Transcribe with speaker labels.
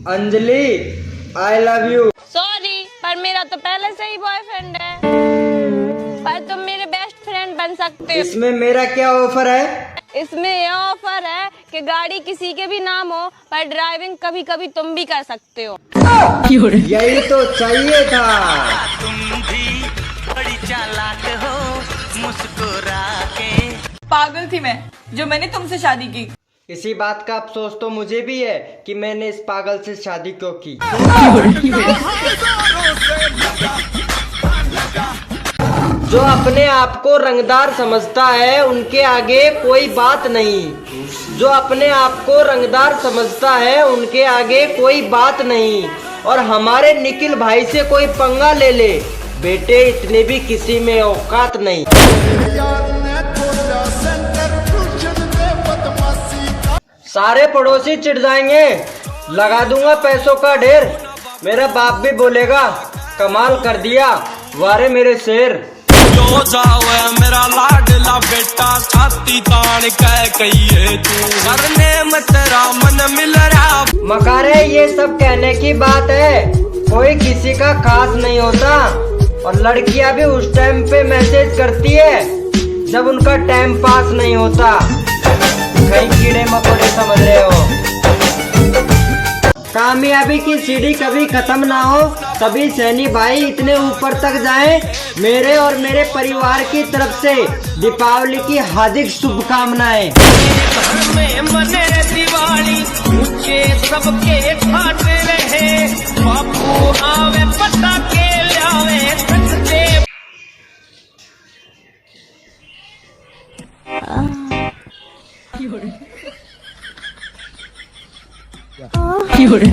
Speaker 1: Anjali, I love you.
Speaker 2: Sorry, पर मेरा तो पहले से ही बॉयफ्रेंड है। पर तुम मेरे बेस्ट फ्रेंड बन सकते हो।
Speaker 1: इसमें मेरा क्या ऑफर है?
Speaker 2: इसमें यह ऑफर है कि गाड़ी किसी के भी नाम हो, पर ड्राइविंग कभी कभी तुम भी कर सकते हो।
Speaker 1: यही तो चाहिए था।
Speaker 3: तुम भी बड़ी चालाक हो, मुस्कुरा के।
Speaker 4: पागल थी मैं जो मैंने तुमसे शादी की।
Speaker 1: इसी बात का अफसोस तो मुझे भी है कि मैंने इस पागल से शादी क्यों की। जो अपने आप को रंगदार समझता है उनके आगे कोई बात नहीं। जो अपने आप को रंगदार समझता है उनके आगे कोई बात नहीं। और हमारे निखिल भाई से कोई पंगा ले ले, बेटे इतने भी किसी में औकात नहीं। सारे पड़ोसी चिढ़ जाएंगे, लगा दूंगा पैसों का ढेर। मेरा बाप भी बोलेगा कमाल कर दिया, वारे मेरे शेर।
Speaker 5: जो जावे मेरा लाडला बेटा, छाती तान कह कहिए तू, करने में तेरा मन मिल रहा।
Speaker 1: मकारे ये सब कहने की बात है, कोई किसी का खास नहीं होता। और लड़कियां भी उस टाइम पे मैसेज करती है जब उनका टाइम पास नहीं होता। कहीं कीड़े मकोड़े समझ रहे हो। कामयाबी की सीढ़ी कभी खत्म ना हो, तभी सैनी भाई इतने ऊपर तक जाएं। मेरे और मेरे परिवार की तरफ से दीपावली की हार्दिक शुभकामनाएं।
Speaker 5: घर में मने दिवाली, मुझे सबके ठाटे रहे, बापू आवे पटाखे लावे सच्चे।
Speaker 4: Fiore.